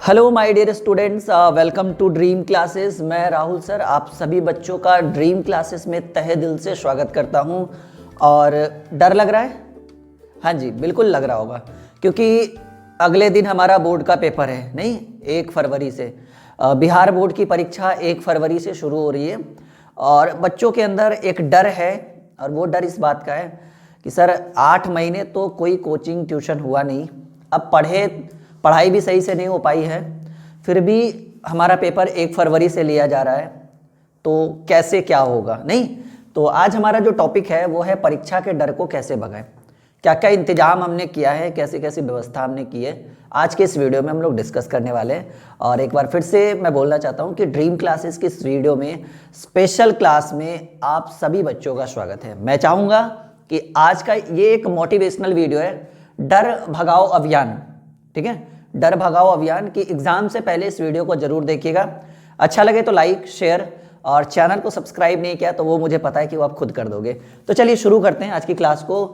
Hello my dear students, welcome to Dream Classes. मैं Rahul sir आप सभी बच्चों का ड्रीम क्लासेस में तहे दिल से स्वागत करता हूं। और डर लग रहा है? हाँ जी, बिल्कुल लग रहा होगा, क्योंकि अगले दिन हमारा बोर्ड का पेपर है। नहीं, 1 फरवरी से बिहार बोर्ड की परीक्षा 1 फरवरी से शुरू हो रही है। और बच्चों के अंदर एक डर है, और वो डर इस बात का है कि सर 8 महीने तो कोई कोचिंग ट्यूशन हुआ नहीं, अब पढ़ाई भी सही से नहीं हो पाई है, फिर भी हमारा पेपर 1 फरवरी से लिया जा रहा है, तो कैसे क्या होगा। नहीं, तो आज हमारा जो टॉपिक है वो है परीक्षा के डर को कैसे भगाएं। क्या क्या इंतजाम हमने किया है, कैसी कैसी व्यवस्था हमने की है, आज के इस वीडियो में हम लोग डिस्कस करने वाले हैं। और एक बार फिर से मैं बोलना चाहता हूं कि ड्रीम क्लासेस की इस वीडियो में, स्पेशल क्लास में आप सभी बच्चों का स्वागत है। मैं चाहूँगा कि आज का ये एक मोटिवेशनल वीडियो है, डर भगाओ अभियान। ठीक है, डर भगाओ अभियान की एग्जाम से पहले इस वीडियो को जरूर देखिएगा। अच्छा लगे तो लाइक शेयर, और चैनल को सब्सक्राइब नहीं किया तो वो मुझे पता है कि वो आप खुद कर दोगे। तो चलिए शुरू करते हैं आज की क्लास को।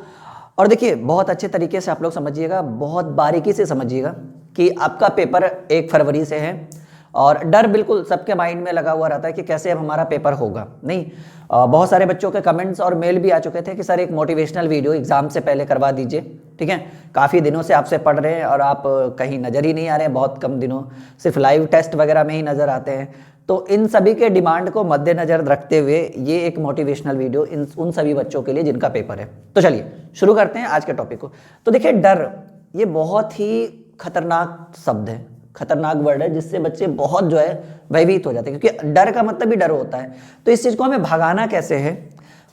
और देखिए, बहुत अच्छे तरीके से आप लोग समझिएगा, बहुत बारीकी से समझिएगा कि आपका पेपर 1 फरवरी से है। और डर बिल्कुल सबके माइंड में लगा हुआ रहता है कि कैसे अब हमारा पेपर होगा। नहीं, बहुत सारे बच्चों के कमेंट्स और मेल भी आ चुके थे कि सर एक मोटिवेशनल वीडियो एग्जाम से पहले करवा दीजिए। ठीक है, काफ़ी दिनों से आपसे पढ़ रहे हैं और आप कहीं नज़र ही नहीं आ रहे हैं, बहुत कम दिनों, सिर्फ लाइव टेस्ट वगैरह में ही नज़र आते हैं। तो इन सभी के डिमांड को मद्देनज़र रखते हुए ये एक मोटिवेशनल वीडियो उन सभी बच्चों के लिए जिनका पेपर है। तो चलिए शुरू करते हैं आज के टॉपिक को। तो देखिए, डर ये बहुत ही खतरनाक शब्द है, खतरनाक वर्ड है, जिससे बच्चे बहुत जो है भयभीत हो जाते हैं, क्योंकि डर का मतलब ही डर होता है। तो इस चीज़ को हमें भगाना कैसे है?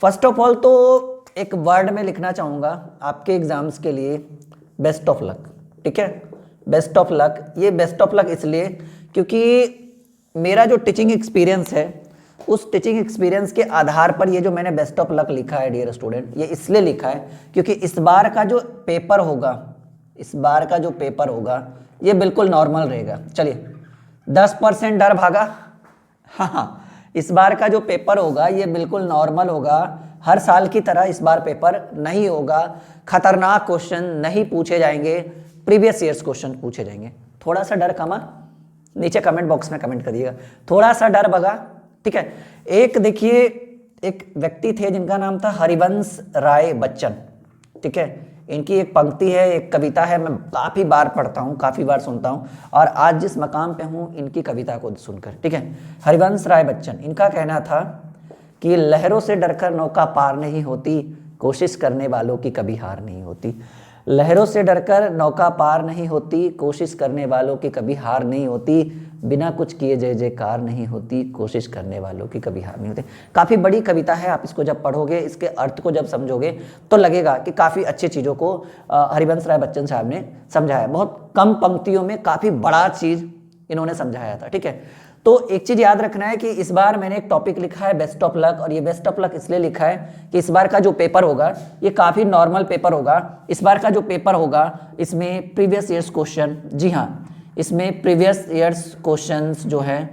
फर्स्ट ऑफ ऑल तो एक वर्ड में लिखना चाहूँगा आपके एग्जाम्स के लिए, बेस्ट ऑफ लक। ठीक है, बेस्ट ऑफ लक। ये बेस्ट ऑफ लक इसलिए क्योंकि मेरा जो टीचिंग एक्सपीरियंस है, उस टीचिंग एक्सपीरियंस के आधार पर ये जो मैंने बेस्ट ऑफ लक लिखा है डियर स्टूडेंट, ये इसलिए लिखा है क्योंकि इस बार का जो पेपर होगा, इस बार का जो पेपर होगा ये बिल्कुल नॉर्मल रहेगा। चलिए, 10% डर भागा। हाँ, इस बार का जो पेपर होगा ये बिल्कुल नॉर्मल होगा, हर साल की तरह इस बार पेपर नहीं होगा, खतरनाक क्वेश्चन नहीं पूछे जाएंगे, प्रीवियस ईयर्स क्वेश्चन पूछे जाएंगे। थोड़ा सा डर कमा, नीचे कमेंट बॉक्स में कमेंट करिएगा, थोड़ा सा डर भगा। ठीक है, एक देखिए, एक व्यक्ति थे जिनका नाम था हरिवंश राय बच्चन। ठीक है, इनकी एक पंक्ति है, एक कविता है, मैं काफ़ी बार पढ़ता हूँ, काफ़ी बार सुनता हूँ, और आज जिस मकाम पे हूँ इनकी कविता को सुनकर। ठीक है, हरिवंश राय बच्चन, इनका कहना था कि लहरों से डरकर नौका पार नहीं होती, कोशिश करने वालों की कभी हार नहीं होती। लहरों से डरकर नौका पार नहीं होती, कोशिश करने वालों की कभी हार नहीं होती, बिना कुछ किए जय जयकार नहीं होती, कोशिश करने वालों की कभी हार नहीं होती। काफ़ी बड़ी कविता है, आप इसको जब पढ़ोगे, इसके अर्थ को जब समझोगे तो लगेगा कि काफ़ी अच्छी चीज़ों को हरिवंश राय बच्चन साहब ने समझाया। बहुत कम पंक्तियों में काफ़ी बड़ा चीज़ इन्होंने समझाया था। ठीक है, तो एक चीज़ याद रखना है कि इस बार मैंने एक टॉपिक लिखा है बेस्ट ऑफ लक, और ये बेस्ट ऑफ लक इसलिए लिखा है कि इस बार का जो पेपर होगा ये काफ़ी नॉर्मल पेपर होगा। इस बार का जो पेपर होगा इसमें प्रीवियस ईयर्स क्वेश्चन, जी हाँ, इसमें प्रीवियस ईयर्स क्वेश्चंस जो है,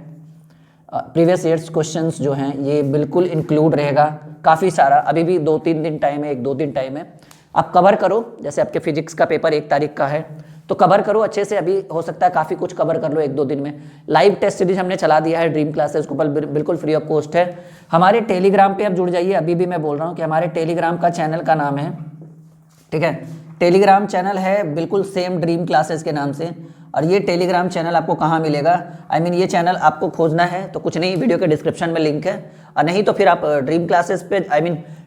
प्रीवियस ईयर्स क्वेश्चंस जो हैं ये बिल्कुल इंक्लूड रहेगा, काफ़ी सारा। अभी भी 2-3 दिन टाइम है, 1-2 दिन टाइम है, आप कवर करो। जैसे आपके फिजिक्स का पेपर 1 तारीख का है, तो कवर करो अच्छे से, अभी हो सकता है काफ़ी कुछ कवर कर लो 1-2 दिन में। लाइव टेस्ट सीरीज हमने चला दिया है ड्रीम क्लासेस को, बिल्कुल फ्री ऑफ कॉस्ट है। हमारे टेलीग्राम पे आप जुड़ जाइए, अभी भी मैं बोल रहा हूँ कि हमारे टेलीग्राम का चैनल का नाम है, ठीक है, टेलीग्राम चैनल है बिल्कुल सेम ड्रीम क्लासेस के नाम से। और ये टेलीग्राम चैनल आपको कहाँ मिलेगा? ये चैनल आपको खोजना है तो कुछ नहीं, वीडियो के डिस्क्रिप्शन में लिंक है, और नहीं तो फिर आप ड्रीम क्लासेस पे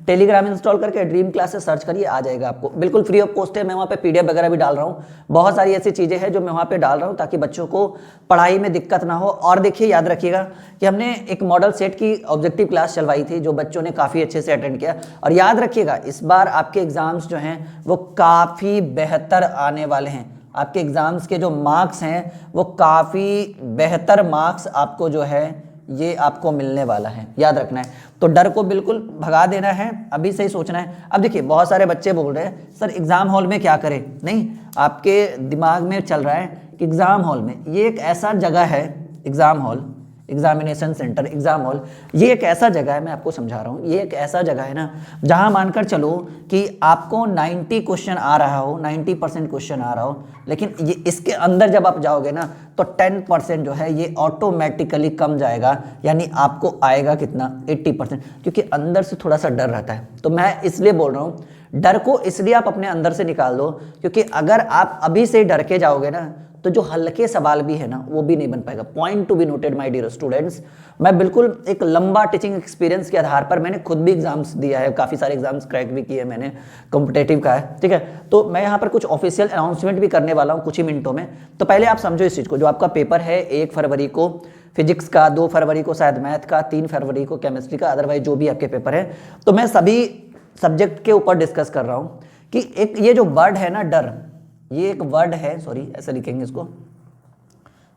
टेलीग्राम इंस्टॉल करके ड्रीम क्लासेस सर्च करिए, आ जाएगा आपको, बिल्कुल फ्री ऑफ कॉस्ट है। मैं वहाँ पे PDF वगैरह भी डाल रहा हूँ, बहुत सारी ऐसी चीज़ें हैं जो मैं वहाँ पे डाल रहा हूँ ताकि बच्चों को पढ़ाई में दिक्कत ना हो। और देखिए, याद रखिएगा कि हमने एक मॉडल सेट की ऑब्जेक्टिव क्लास चलवाई थी जो बच्चों ने काफ़ी अच्छे से अटेंड किया। और याद रखिएगा, इस बार आपके एग्ज़ाम्स जो हैं वो काफ़ी बेहतर आने वाले हैं, आपके एग्ज़ाम्स के जो मार्क्स हैं वो काफ़ी बेहतर मार्क्स आपको जो है ये आपको मिलने वाला है, याद रखना है। तो डर को बिल्कुल भगा देना है, अभी से ही सोचना है। अब देखिए, बहुत सारे बच्चे बोल रहे हैं सर एग्ज़ाम हॉल में क्या करें। नहीं, आपके दिमाग में चल रहा है कि एग्ज़ाम हॉल में, ये एक ऐसा जगह है, exam hall examination centre, exam hall, ये एक ऐसा जगह है, मैं आपको समझा रहा हूँ, ये एक ऐसा जगह है ना जहाँ मानकर चलो कि आपको 90 क्वेश्चन आ रहा हो, 90% क्वेश्चन आ रहा हो, लेकिन ये इसके अंदर जब आप जाओगे ना तो 10% जो है ये ऑटोमेटिकली कम जाएगा, यानी आपको आएगा कितना 80%, क्योंकि अंदर से थोड़ा सा डर रहता है। तो मैं इसलिए बोल रहा हूँ, डर को इसलिए आप अपने अंदर से निकाल दो, क्योंकि अगर आप अभी से डर के जाओगे ना तो जो हल्के सवाल भी है ना वो भी नहीं बन पाएगा। Point to be noted my dear students, मैं बिल्कुल एक लंबा टीचिंग एक्सपीरियंस के आधार पर, मैंने खुद भी एग्जाम्स दिया है, काफ़ी सारे एग्जाम्स क्रैक भी किए मैंने, कॉम्पिटेटिव का है, ठीक है। तो मैं यहाँ पर कुछ ऑफिशियल अनाउंसमेंट भी करने वाला हूँ कुछ ही मिनटों में। तो पहले आप समझो इस चीज़ को, जो आपका पेपर है 1 फरवरी को फिजिक्स का, 2 फरवरी को शायद मैथ का, 3 फरवरी को केमिस्ट्री का, अदरवाइज जो भी आपके पेपर है, तो मैं सभी सब्जेक्ट के ऊपर डिस्कस कर रहा हूँ कि एक ये जो वर्ड है ना डर, ये एक वर्ड है, सॉरी ऐसा लिखेंगे इसको,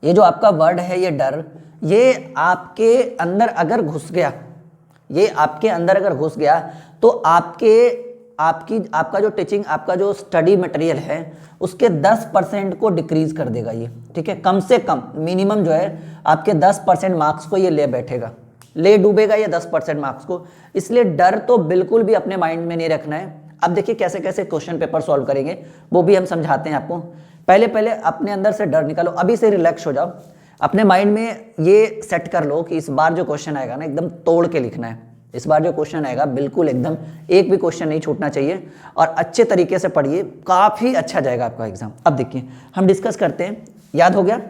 ये जो आपका वर्ड है ये डर, ये आपके अंदर अगर घुस गया, ये आपके अंदर अगर घुस गया तो आपका जो टीचिंग, आपका जो स्टडी मटेरियल है उसके 10% को डिक्रीज कर देगा ये, ठीक है। कम से कम मिनिमम जो है आपके 10% मार्क्स को ये ले बैठेगा, ले डूबेगा ये 10% मार्क्स को। इसलिए डर तो बिल्कुल भी अपने माइंड में नहीं रखना है। अब देखिए कैसे कैसे क्वेश्चन पेपर सॉल्व करेंगे वो भी हम समझाते हैं आपको। पहले अपने अंदर से डर निकालो, अभी से रिलैक्स हो जाओ, अपने माइंड में ये सेट कर लो कि इस बार जो क्वेश्चन आएगा ना एकदम तोड़ के लिखना है। इस बार जो क्वेश्चन आएगा बिल्कुल एकदम एक भी क्वेश्चन नहीं छूटना चाहिए, और अच्छे तरीके से पढ़िए, काफ़ी अच्छा जाएगा आपका एग्जाम। अब देखिए हम डिस्कस करते हैं, याद हो गया?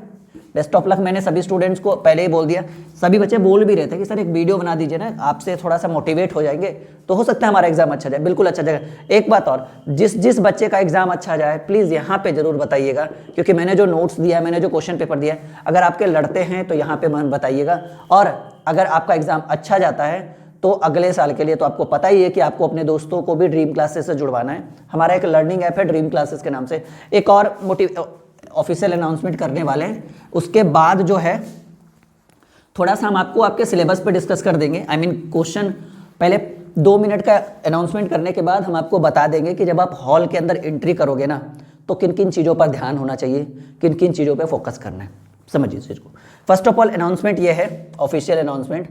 Best of luck. मैंने सभी स्टूडेंट्स को पहले ही बोल दिया, सभी बच्चे बोल भी रहे थे कि सर एक वीडियो बना दीजिए ना, आपसे थोड़ा सा मोटिवेट हो जाएंगे तो हो सकता है हमारा एग्जाम अच्छा जाए। बिल्कुल अच्छा जाएगा। एक बात और, जिस बच्चे का एग्जाम अच्छा जाए प्लीज़ यहाँ पे जरूर बताइएगा, क्योंकि मैंने जो नोट्स दिया है, मैंने जो क्वेश्चन पेपर दिया है, अगर आपके लड़ते हैं तो यहाँ पे बताइएगा। और अगर आपका एग्जाम अच्छा जाता है तो अगले साल के लिए तो आपको पता ही है कि आपको अपने दोस्तों को भी ड्रीम क्लासेस से जुड़वाना है। हमारा एक लर्निंग ऐप है ड्रीम क्लासेस के नाम से। एक और ऑफिशियल अनाउंसमेंट करने वाले हैं, उसके बाद जो है थोड़ा सा हम आपको आपके सिलेबस पे डिस्कस कर देंगे। आई मीन क्वेश्चन पहले 2 मिनट का अनाउंसमेंट करने के बाद हम आपको बता देंगे कि जब आप हॉल के अंदर एंट्री करोगे ना तो किन किन चीज़ों पर ध्यान होना चाहिए, किन किन चीज़ों पर फोकस करना है। समझिए इस चीज़ को। फर्स्ट ऑफ ऑल अनाउंसमेंट ये है ऑफिशियल अनाउंसमेंट,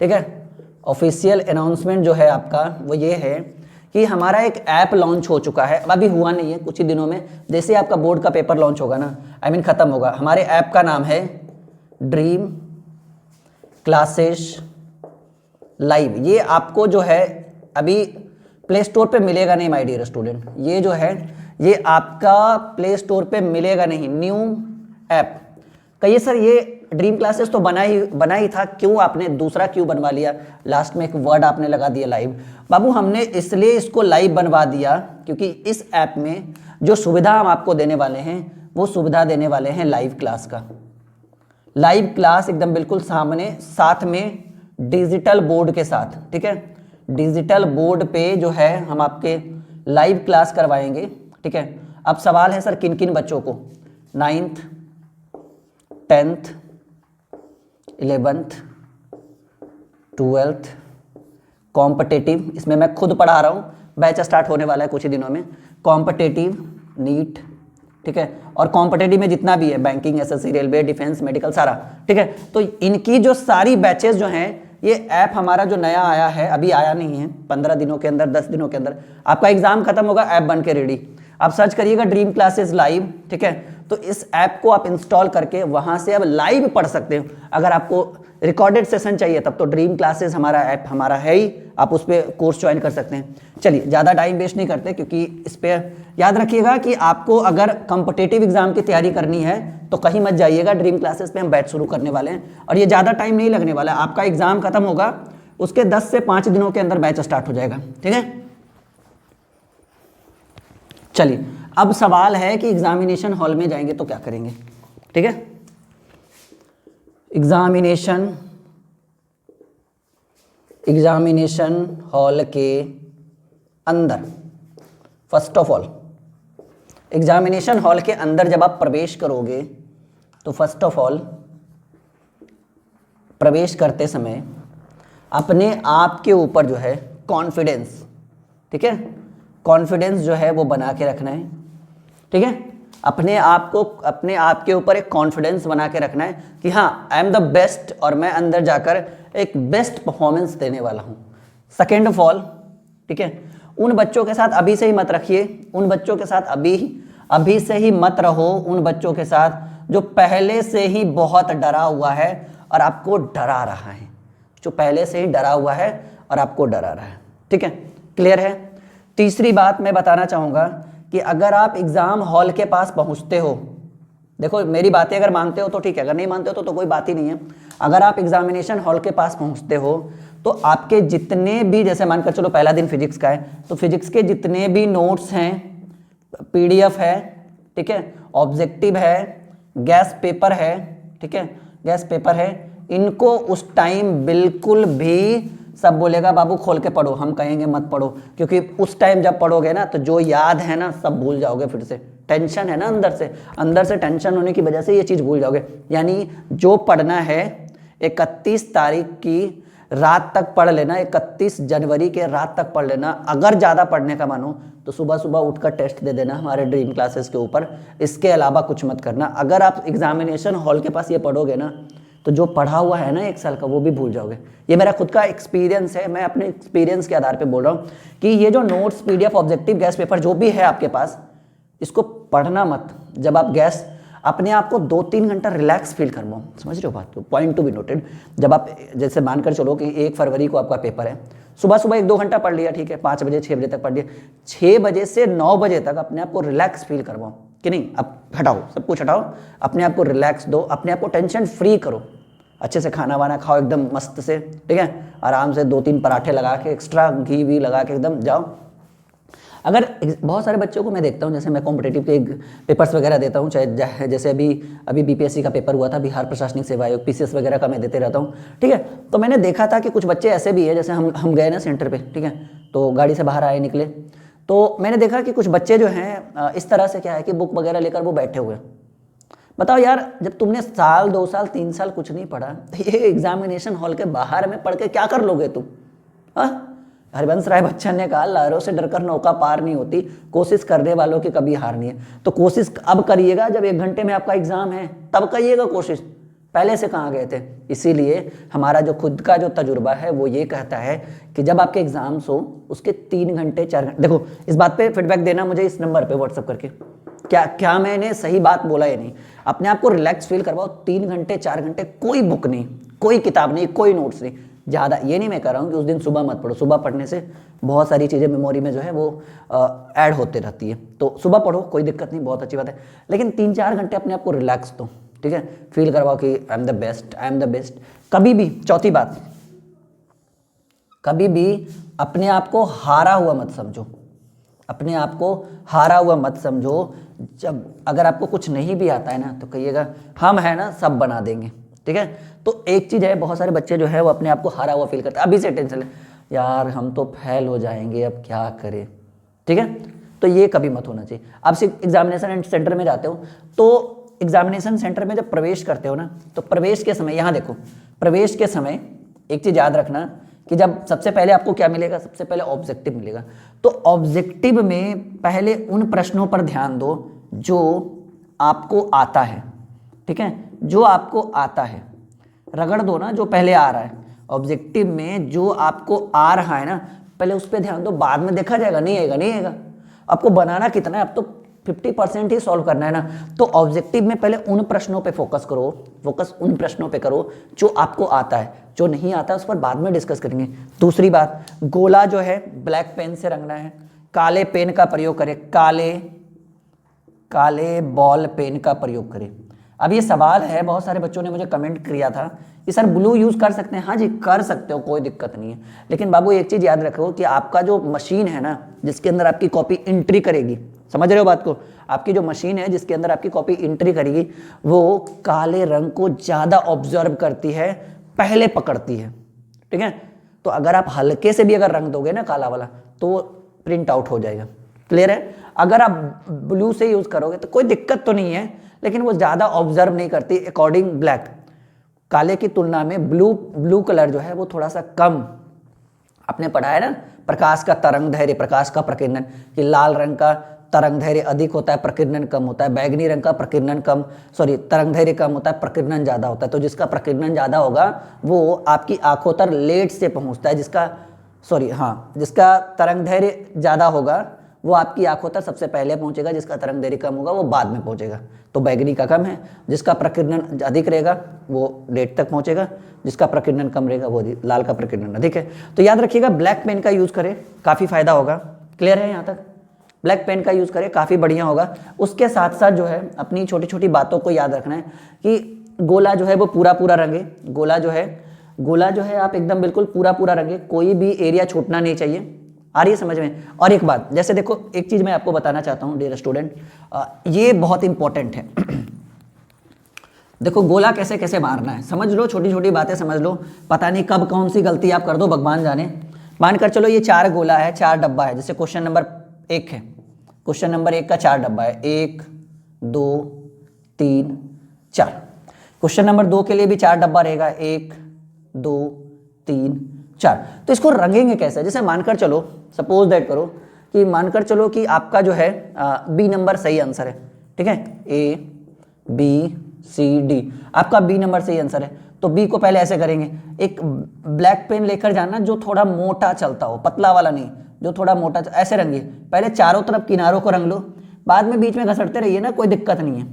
ठीक है। ऑफिशियल अनाउंसमेंट जो है आपका वो ये है कि हमारा एक ऐप लॉन्च हो चुका है, अभी हुआ नहीं है, कुछ ही दिनों में जैसे आपका बोर्ड का पेपर लॉन्च होगा ना, आई मीन खत्म होगा, हमारे ऐप का नाम है ड्रीम क्लासेस लाइव। ये आपको जो है अभी प्ले स्टोर पे मिलेगा नहीं माय डियर स्टूडेंट, ये जो है ये आपका प्ले स्टोर पे मिलेगा नहीं, न्यू ऐप। कहिए सर ये ड्रीम क्लासेस तो बना ही था, क्यों आपने दूसरा क्यों बनवा लिया, लास्ट में एक वर्ड आपने लगा दिया लाइव। बाबू हमने इसलिए इसको लाइव बनवा दिया क्योंकि इस ऐप में जो सुविधा हम आपको देने वाले हैं वो सुविधा देने वाले हैं लाइव क्लास का। लाइव क्लास एकदम बिल्कुल सामने, साथ में डिजिटल बोर्ड के साथ, ठीक है। डिजिटल बोर्ड पे जो है हम आपके लाइव क्लास करवाएंगे, ठीक है। अब सवाल है सर किन किन बच्चों को, 9th 10th 11th 12th competitive, इसमें मैं खुद पढ़ा रहा हूँ, बैच स्टार्ट होने वाला है कुछ ही दिनों में, कॉम्पिटिटिव, नीट, ठीक है। और कॉम्पिटिटिव में जितना भी है banking, SSC, railway, defence, medical, सारा, ठीक है। तो इनकी जो सारी बैचेस जो हैं, ये ऐप हमारा जो नया आया है, अभी आया नहीं है, 15 दिनों के अंदर, 10 दिनों के अंदर आपका एग्जाम खत्म होगा, ऐप बन के रेडी। आप सर्च करिएगा ड्रीम क्लासेस लाइव, ठीक है। तो इस ऐप को आप इंस्टॉल करके वहां से अब लाइव पढ़ सकते हो। अगर आपको रिकॉर्डेड सेशन चाहिए तब तो ड्रीम क्लासेस हमारा ऐप हमारा है ही, आप उस पर कोर्स ज्वाइन कर सकते हैं। चलिए ज़्यादा टाइम वेस्ट नहीं करते, क्योंकि इस पर याद रखिएगा कि आपको अगर कॉम्पिटिटिव एग्जाम की तैयारी करनी है तो कहीं मत जाइएगा, ड्रीम क्लासेस पे हम बैच शुरू करने वाले हैं और ये ज़्यादा टाइम नहीं लगने वाला है। आपका एग्जाम खत्म होगा उसके 10 से 5 दिनों के अंदर बैच स्टार्ट हो जाएगा, ठीक है। चलिए अब सवाल है कि एग्जामिनेशन हॉल में जाएंगे तो क्या करेंगे, ठीक है। एग्जामिनेशन हॉल के अंदर, first of all examination hall के अंदर जब आप प्रवेश करोगे तो फर्स्ट ऑफ ऑल प्रवेश करते समय अपने आप के ऊपर जो है कॉन्फिडेंस, ठीक है, कॉन्फिडेंस जो है वो बना के रखना है, ठीक है। अपने आप के ऊपर एक कॉन्फिडेंस बना के रखना है कि हाँ आई एम द बेस्ट और मैं अंदर जाकर एक बेस्ट परफॉर्मेंस देने वाला हूँ। सेकेंड ऑफ ऑल, ठीक है, उन बच्चों के साथ अभी से ही मत रखिए, उन बच्चों के साथ अभी से ही मत रहो, उन बच्चों के साथ जो पहले से ही बहुत डरा हुआ है और आपको डरा रहा है, जो पहले से ही डरा हुआ है और आपको डरा रहा है। ठीक है, क्लियर है। तीसरी बात मैं बताना चाहूँगा कि अगर आप एग्ज़ाम हॉल के पास पहुँचते हो, देखो मेरी बातें अगर मानते हो तो ठीक है, अगर नहीं मानते हो तो कोई बात ही नहीं है। अगर आप एग्जामिनेशन हॉल के पास पहुँचते हो तो आपके जितने भी, जैसे मानकर चलो पहला दिन फिजिक्स का है, तो फिजिक्स के जितने भी नोट्स हैं, पीडीएफ है, ठीक है, ऑब्जेक्टिव है, गैस पेपर है, ठीक है, गैस पेपर है, इनको उस टाइम बिल्कुल भी, सब बोलेगा बाबू खोल के पढ़ो, हम कहेंगे मत पढ़ो, क्योंकि उस टाइम जब पढ़ोगे ना तो जो याद है ना सब भूल जाओगे। फिर से टेंशन है ना, अंदर से टेंशन होने की वजह से ये चीज़ भूल जाओगे। यानी जो पढ़ना है 31 तारीख की रात तक पढ़ लेना, 31 जनवरी के रात तक पढ़ लेना। अगर ज़्यादा पढ़ने का मानो तो सुबह सुबह उठकर टेस्ट दे देना हमारे ड्रीम क्लासेस के ऊपर, इसके अलावा कुछ मत करना। अगर आप एग्जामिनेशन हॉल के पास ये पढ़ोगे ना तो जो पढ़ा हुआ है ना 1 साल का वो भी भूल जाओगे। ये मेरा खुद का एक्सपीरियंस है, मैं अपने एक्सपीरियंस के आधार पे बोल रहा हूँ कि ये जो notes, PDF, objective, gas paper जो भी है आपके पास, इसको पढ़ना मत। जब आप गैस अपने आप को 2-3 घंटा रिलैक्स फील करवाओ, समझ रहे हो बात को, पॉइंट टू बी नोटेड। जब आप जैसे मानकर चलो कि 1 फरवरी को आपका पेपर है, सुबह सुबह 1-2 घंटा पढ़ लिया, ठीक है, 5 बजे 6 बजे तक पढ़ लिया, 6 बजे से 9 बजे तक अपने आप को रिलैक्स फील करवाओ कि नहीं। अब हटाओ, सब कुछ हटाओ, अपने आप को रिलैक्स दो, अपने आप को टेंशन फ्री करो, अच्छे से खाना वाना खाओ एकदम मस्त से, ठीक है, आराम से 2-3 पराठे लगा के, एक्स्ट्रा घी भी लगा के एकदम जाओ। अगर बहुत सारे बच्चों को मैं देखता हूँ, जैसे मैं कॉम्पिटेटिव के पेपर्स वगैरह देता हूँ, चाहे जैसे अभी बीपीएससी का पेपर हुआ था, बिहार प्रशासनिक सेवा आयोग, पीसीएस वगैरह का मैं देते रहता हूँ, ठीक है। तो मैंने देखा था कि कुछ बच्चे ऐसे भी है, जैसे हम गए ना सेंटर पे, ठीक है, तो गाड़ी से बाहर आए निकले, तो मैंने देखा कि कुछ बच्चे जो हैं इस तरह से, क्या है कि बुक वगैरह लेकर वो बैठे हुए। बताओ यार, जब तुमने साल 2 साल 3 साल कुछ नहीं पढ़ा, तो ये एग्जामिनेशन हॉल के बाहर में पढ़ के क्या कर लोगे तुम? हाँ, हरिवंश राय बच्चन ने कहा लहरों से डरकर नौका पार नहीं होती, कोशिश करने वालों की कभी हार नहीं है। तो कोशिश अब करिएगा जब 1 घंटे में आपका एग्जाम है, तब करिएगा कोशिश, पहले से कहाँ गए थे। इसीलिए हमारा जो खुद का जो तजुर्बा है वो ये कहता है कि जब आपके एग्जाम्स हो उसके 3 घंटे 4 घंटे, देखो इस बात पे फीडबैक देना मुझे इस नंबर पे व्हाट्सअप करके, क्या मैंने सही बात बोला या नहीं। अपने आप को रिलैक्स फील करवाओ, 3 घंटे 4 घंटे कोई बुक नहीं, कोई किताब नहीं, कोई नोट्स नहीं, ज़्यादा ये नहीं मैं कह रहा हूँ कि उस दिन सुबह मत पढ़ो, सुबह पढ़ने से बहुत सारी चीज़ें मेमोरी में जो है वो ऐड होते रहती है, तो सुबह पढ़ो, कोई दिक्कत नहीं, बहुत अच्छी बात है, लेकिन 3-4 घंटे अपने आप को रिलैक्स दो, ठीक है, फील करवाओ कि I am the best, I am the best. कभी भी, चौथी बात, कभी भी अपने आप को हारा हुआ मत समझो, अपने आप को हारा हुआ मत समझो। जब अगर आपको कुछ नहीं भी आता है ना तो कहिएगा हम है ना, सब बना देंगे, ठीक है। तो एक चीज़ है, बहुत सारे बच्चे जो है वो अपने आप को हारा हुआ फील करते हैं, अभी से टेंशन है यार हम तो फेल हो जाएंगे, अब क्या करें, ठीक है। तो ये कभी मत होना चाहिए। आप सिर्फ एग्जामिनेशन सेंटर में जाते हो तो एग्जामिनेशन सेंटर में जब प्रवेश करते हो ना, तो प्रवेश के समय, यहाँ देखो, प्रवेश के समय एक चीज़ याद रखना कि जब सबसे पहले आपको क्या मिलेगा, सबसे पहले ऑब्जेक्टिव मिलेगा। तो ऑब्जेक्टिव में पहले उन प्रश्नों पर ध्यान दो जो आपको आता है, ठीक है, जो आपको आता है, रगड़ दो ना जो पहले आ रहा है। ऑब्जेक्टिव में जो आपको आ रहा है ना, पहले उस पर ध्यान दो, बाद में देखा जाएगा, नहीं आएगा। आपको बनाना कितना है, अब तो 50% ही सॉल्व करना है ना। तो ऑब्जेक्टिव में पहले उन प्रश्नों पे फोकस करो, फोकस उन प्रश्नों पे करो जो आपको आता है, जो नहीं आता है उस पर बाद में डिस्कस करेंगे। दूसरी बात, गोला जो है ब्लैक पेन से रंगना है, काले पेन का प्रयोग करें, काले बॉल पेन का प्रयोग करें। अब ये सवाल है, बहुत सारे बच्चों ने मुझे कमेंट किया था कि सर ब्लू यूज़ कर सकते हैं। हाँ जी कर सकते हो, कोई दिक्कत नहीं है, लेकिन बाबू एक चीज़ याद रखो कि आपका जो मशीन है ना, जिसके अंदर आपकी कॉपी एंट्री करेगी, समझ रहे हो बात को, आपकी जो मशीन है जिसके अंदर आपकी कॉपी एंट्री करेगी, वो काले रंग को ज़्यादा ऑब्जर्व करती है, पहले पकड़ती है, ठीक है। तो अगर आप हल्के से भी अगर रंग दोगे ना काला वाला, तो प्रिंट आउट हो जाएगा, क्लियर है। अगर आप ब्लू से यूज़ करोगे तो कोई दिक्कत तो नहीं है, लेकिन वो ज़्यादा ऑब्जर्व नहीं करती अकॉर्डिंग ब्लैक। काले की तुलना में ब्लू कलर जो है वो थोड़ा सा कम, आपने पढ़ा है ना प्रकाश का तरंग धैर्य, प्रकाश का प्रकीर्णन, कि लाल रंग का तरंग दैर्घ्य अधिक होता है, प्रकीर्णन कम होता है। बैगनी रंग का प्रकीर्णन कम, सॉरी तरंग दैर्घ्य कम होता है, प्रकीर्णन ज़्यादा होता है। तो जिसका प्रकीर्णन ज़्यादा होगा वो आपकी आंखों तक लेट से पहुंचता है, जिसका तरंग दैर्घ्य ज़्यादा होगा वो आपकी आंखों तक सबसे पहले पहुंचेगा, जिसका तरंग दैर्घ्य कम होगा वो बाद में पहुंचेगा। तो बैगनी का कम है, जिसका प्रकीर्णन अधिक रहेगा वो लेट तक पहुंचेगा, जिसका प्रकीर्णन कम रहेगा वो लाल का प्रकीर्णन अधिक है। तो याद रखिएगा ब्लैक पेन का यूज़ करें, काफ़ी फायदा होगा। क्लियर है यहाँ तक? ब्लैक पेन का यूज़ करें, काफ़ी बढ़िया होगा। उसके साथ साथ जो है अपनी छोटी छोटी बातों को याद रखना है कि गोला जो है वो पूरा पूरा रंगे। गोला जो है आप एकदम बिल्कुल पूरा पूरा रंगे, कोई भी एरिया छूटना नहीं चाहिए। आ रही है समझ में? और एक बात, जैसे देखो एक चीज़ मैं आपको बताना चाहता हूँ डियर स्टूडेंट, ये बहुत इंपॉर्टेंट है। देखो गोला कैसे कैसे मारना है समझ लो, छोटी छोटी बातें समझ लो, पता नहीं कब कौन सी गलती आप कर दो भगवान जाने। मानकर चलो ये 4 गोला है, 4 डब्बा है, जैसे क्वेश्चन नंबर 1 है, क्वेश्चन नंबर 1 का 4 डब्बा है, 1 2 3 4। क्वेश्चन नंबर 2 के लिए भी 4 डब्बा रहेगा, 1 2 3 4। तो इसको रंगेंगे कैसे? जैसे मानकर चलो, सपोज दैट करो कि मानकर चलो कि आपका जो है बी नंबर सही आंसर है, ठीक है, ए बी सी डी, आपका बी नंबर सही आंसर है। तो बी को पहले ऐसे करेंगे, एक ब्लैक पेन लेकर जाना जो थोड़ा मोटा चलता हो, पतला वाला नहीं, जो थोड़ा मोटा, ऐसे रंगिए। पहले चारों तरफ किनारों को रंग लो, बाद में बीच में घसटते रहिए ना, कोई दिक्कत नहीं है,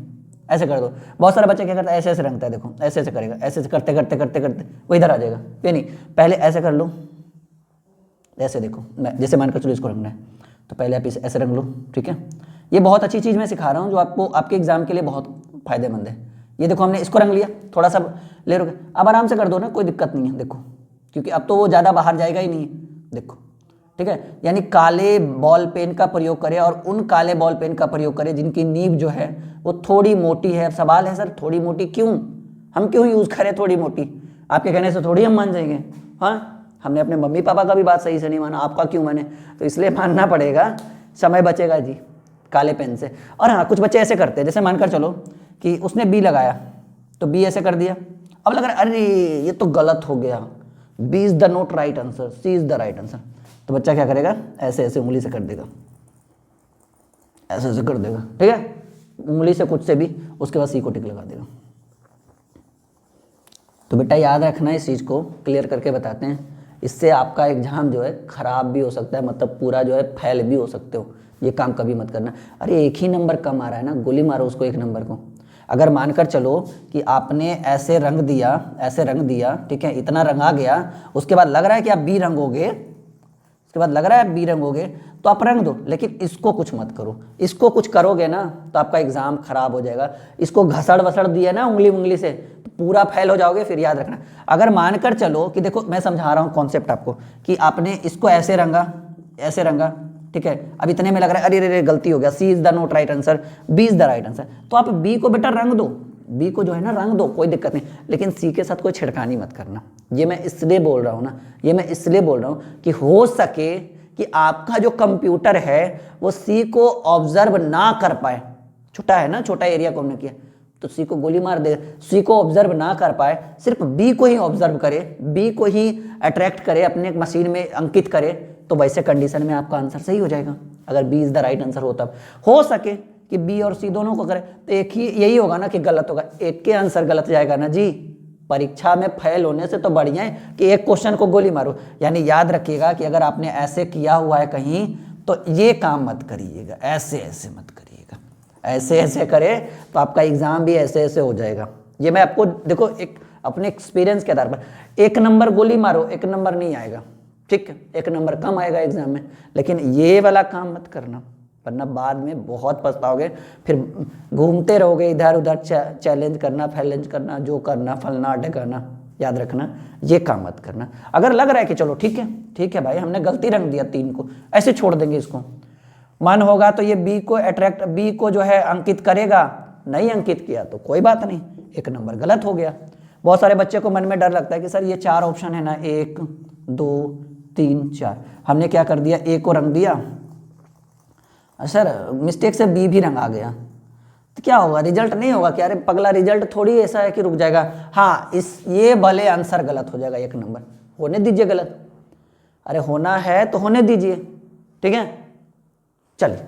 ऐसे कर दो। बहुत सारे बच्चे क्या करते हैं, ऐसे ऐसे रंगता है, देखो ऐसे ऐसे करेगा, ऐसे ऐसे करते करते करते करते वो इधर आ जाएगा। ये नहीं, पहले ऐसे कर लो, ऐसे देखो, मैं जैसे मानकर चलो इसको रंगना है तो पहले आप इसे ऐसे रंग लो, ठीक है। ये बहुत अच्छी चीज़ मैं सिखा रहा हूँ जो आपको आपके एग्जाम के लिए बहुत फायदेमंद है। ये देखो हमने इसको रंग लिया, थोड़ा सा ले रोके, अब आराम से कर दो ना, कोई दिक्कत नहीं है, देखो, क्योंकि अब तो वो ज़्यादा बाहर जाएगा ही नहीं, देखो, ठीक है। यानी काले बॉल पेन का प्रयोग करें, और उन काले बॉल पेन का प्रयोग करें जिनकी नीब जो है वो थोड़ी मोटी है। अब सवाल है सर थोड़ी मोटी क्यों, हम क्यों यूज़ करें थोड़ी मोटी? आपके कहने से थोड़ी हम मान जाएंगे, हाँ, हमने अपने मम्मी पापा का भी बात सही से नहीं माना, आपका क्यों माने? तो इसलिए मानना पड़ेगा, समय बचेगा जी काले पेन से। और हाँ, कुछ बच्चे ऐसे करते हैं, जैसे मानकर चलो कि उसने बी लगाया तो बी ऐसे कर दिया, अब लग रहा है अरे ये तो गलत हो गया, B is the not right answer, C is the right answer. तो बच्चा क्या करेगा, ऐसे ऐसे उंगली से कर देगा, ऐसे ऐसे कर देगा, ठीक है, उंगली से कुछ से भी, उसके बाद सी को टिक लगा देगा। तो बेटा याद रखना, इस चीज़ को क्लियर करके बताते हैं, इससे आपका एग्जाम जो है खराब भी हो सकता है, मतलब पूरा जो है फेल भी हो सकते हो। ये काम कभी मत करना। अरे एक ही नंबर कम आ रहा है ना, गोली मारो उसको, एक नंबर को। अगर मानकर चलो कि आपने ऐसे रंग दिया, ठीक है, इतना रंगा गया, उसके बाद लग रहा है कि आप बी रंगोगे, तो आप रंग दो, लेकिन इसको कुछ मत करो। इसको कुछ करोगे ना तो आपका एग्जाम खराब हो जाएगा। इसको घसड़ वसड़ दिया ना उंगली से तो पूरा फेल हो जाओगे। फिर याद रखना, अगर मानकर चलो कि देखो मैं समझा रहा हूँ कॉन्सेप्ट आपको, कि आपने इसको ऐसे रंगा, ठीक है, अब इतने में लग रहा है अरे अरे गलती हो गया, C is the not right answer, B is the right answer, तो आप बी को बेटा रंग दो, बी को जो है ना रंग दो, कोई दिक्कत नहीं, लेकिन सी के साथ कोई छिड़कानी मत करना। ये मैं इसलिए बोल रहा हूँ कि हो सके कि आपका जो कंप्यूटर है वो सी को ऑब्जर्व ना कर पाए, छोटा है ना, छोटा एरिया को हमने किया, तो सी को गोली मार दे, सी को ऑब्जर्व ना कर पाए, सिर्फ बी को ही ऑब्जर्व करे, बी को ही अट्रैक्ट करे, अपने मशीन में अंकित करे, तो वैसे कंडीशन में आपका आंसर सही हो जाएगा। अगर B is the right answer हो तब। हो सके कि बी और सी दोनों को करे तो एक ही यही होगा ना कि गलत होगा, एक के आंसर गलत जाएगा ना जी। परीक्षा में फेल होने से तो बढ़िया है कि एक क्वेश्चन को गोली मारो। यानी याद रखिएगा कि अगर आपने ऐसे किया हुआ है कहीं तो ये काम मत करिएगा, ऐसे ऐसे मत करिएगा, ऐसे ऐसे करे तो आपका एग्जाम भी ऐसे ऐसे हो जाएगा। ये मैं आपको देखो एक अपने एक्सपीरियंस के आधार पर, एक नंबर गोली मारो, एक नंबर नहीं आएगा, ठीक है, एक नंबर कम आएगा एग्जाम में, लेकिन ये वाला काम मत करना, वरना बाद में बहुत पछताओगे। फिर घूमते रहोगे इधर उधर, चैलेंज करना, फैलेंज करना, जो करना, फलना ढकाना। याद रखना ये काम मत करना। अगर लग रहा है कि चलो ठीक है भाई हमने गलती रंग दिया 3 को, ऐसे छोड़ देंगे इसको, मन होगा तो ये बी को जो है अंकित करेगा, नहीं अंकित किया तो कोई बात नहीं, एक नंबर गलत हो गया। बहुत सारे बच्चे को मन में डर लगता है कि सर ये 4 ऑप्शन है ना, 1 2 3 4, हमने क्या कर दिया, ए को रंग दिया, सर मिस्टेक से बी भी रंगा गया, तो क्या होगा, रिजल्ट नहीं होगा क्या? अरे पगला, रिजल्ट थोड़ी ऐसा है कि रुक जाएगा। हाँ, ये भले आंसर गलत हो जाएगा, 1 नंबर होने दीजिए गलत, अरे होना है तो होने दीजिए, ठीक है। चलिए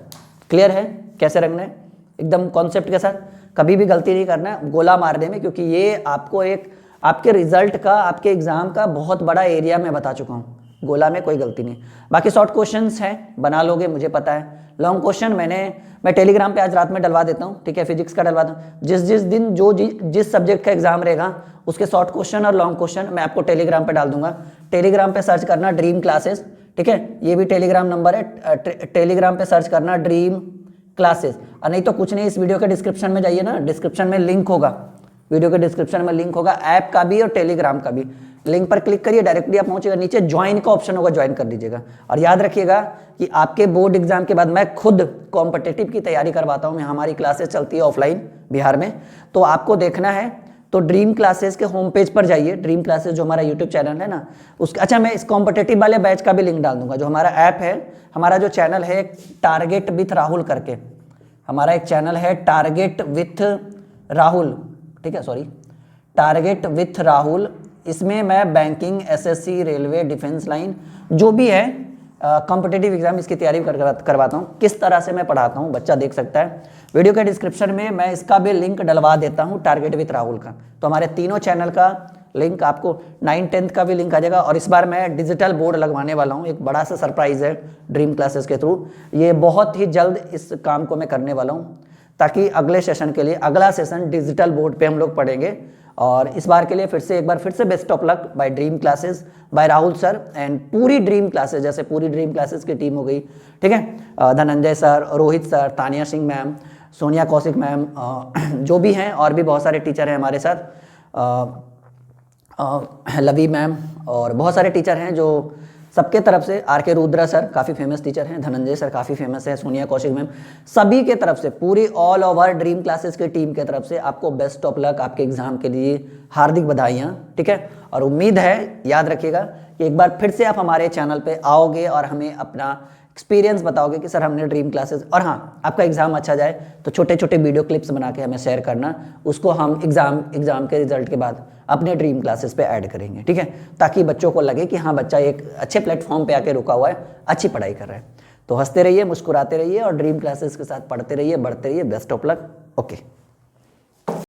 क्लियर है कैसे रखना है, एकदम कॉन्सेप्ट के साथ। कभी भी गलती नहीं करना है गोला मारने में, क्योंकि ये आपको एक आपके रिजल्ट का, आपके एग्जाम का बहुत बड़ा एरिया मैं बता चुका हूँ। गोला में कोई गलती नहीं। बाकी शॉर्ट क्वेश्चंस हैं, बना लोगे मुझे पता है। लॉन्ग क्वेश्चन मैं टेलीग्राम पे आज रात में डलवा देता हूँ, ठीक है, फिजिक्स का डलवाता हूँ। जिस दिन जिस सब्जेक्ट का एग्जाम रहेगा उसके शॉर्ट क्वेश्चन और लॉन्ग क्वेश्चन मैं आपको टेलीग्राम पे डाल दूंगा। टेलीग्राम पे सर्च करना ड्रीम क्लासेस, ठीक है, ये भी टेलीग्राम नंबर है, टेलीग्राम पे सर्च करना ड्रीम क्लासेस। और नहीं तो कुछ नहीं, इस वीडियो के डिस्क्रिप्शन में जाइए ना, डिस्क्रिप्शन में लिंक होगा, वीडियो के डिस्क्रिप्शन में लिंक होगा ऐप का भी और टेलीग्राम का भी। लिंक पर क्लिक करिए, डायरेक्टली आप पहुंचेगा, नीचे ज्वाइन का ऑप्शन होगा, ज्वाइन कर दीजिएगा। और याद रखिएगा कि आपके बोर्ड एग्जाम के बाद मैं खुद कॉम्पिटिटिव की तैयारी करवाता हूं। हमारी क्लासेस चलती है ऑफलाइन बिहार में, तो आपको देखना है तो ड्रीम क्लासेस के होम पेज पर जाइए। ड्रीम क्लासेस जो हमारा यूट्यूब चैनल है ना, उसका अच्छा मैं इस कॉम्पिटिटिव वाले बैच का भी लिंक डाल दूंगा। जो हमारा ऐप है, हमारा जो चैनल है टारगेट विथ राहुल करके, हमारा एक चैनल है टारगेट विथ राहुल, ठीक है, सॉरी, टारगेट विथ राहुल। इसमें मैं banking, SSC, railway, defence line जो भी है कॉम्पिटिटिव एग्जाम, इसकी तैयारी करवाता हूँ। किस तरह से मैं पढ़ाता हूँ बच्चा देख सकता है। वीडियो के डिस्क्रिप्शन में मैं इसका भी लिंक डलवा देता हूँ, टारगेट विथ राहुल का। तो हमारे तीनों चैनल का लिंक आपको 9-10 का भी लिंक आ जाएगा। और इस बार मैं डिजिटल बोर्ड लगवाने वाला हूँ, एक बड़ा सा सरप्राइज है ड्रीम क्लासेस के थ्रू। ये बहुत ही जल्द इस काम को मैं करने वाला हूँ, ताकि अगले सेशन के लिए, अगला सेशन डिजिटल बोर्ड पे हम लोग पढ़ेंगे। और इस बार के लिए एक बार फिर से best of luck by Dream Classes, by Rahul sir and पूरी ड्रीम क्लासेस, जैसे पूरी ड्रीम क्लासेस की टीम हो गई, ठीक है, Dhananjay sir, Rohit sir, Tania Singh ma'am, Sonia Kaushik ma'am, जो भी हैं, और भी बहुत सारे टीचर हैं हमारे साथ, लवी मैम, और बहुत सारे टीचर हैं जो सबके तरफ से, आर के रुद्रा सर काफ़ी फेमस टीचर हैं, धनंजय सर काफ़ी फेमस है, सोनिया कौशिक मैम, सभी के तरफ से, पूरी ऑल ओवर ड्रीम क्लासेस की टीम के तरफ से आपको बेस्ट ऑफ लक आपके एग्जाम के लिए, हार्दिक बधाइयाँ, ठीक है। और उम्मीद है, याद रखिएगा कि एक बार फिर से आप हमारे चैनल पे आओगे और हमें अपना एक्सपीरियंस बताओगे कि सर हमने ड्रीम क्लासेस, और हाँ, आपका एग्जाम अच्छा जाए तो छोटे छोटे वीडियो क्लिप्स बना के हमें शेयर करना, उसको हम एग्जाम के रिजल्ट के बाद अपने ड्रीम क्लासेस पे ऐड करेंगे, ठीक है, ताकि बच्चों को लगे कि हाँ, बच्चा एक अच्छे प्लेटफॉर्म पे आके रुका हुआ है, अच्छी पढ़ाई कर रहा है। तो हंसते रहिए, मुस्कुराते रहिए और ड्रीम क्लासेस के साथ पढ़ते रहिए, बढ़ते रहिए। Best of luck. ओके।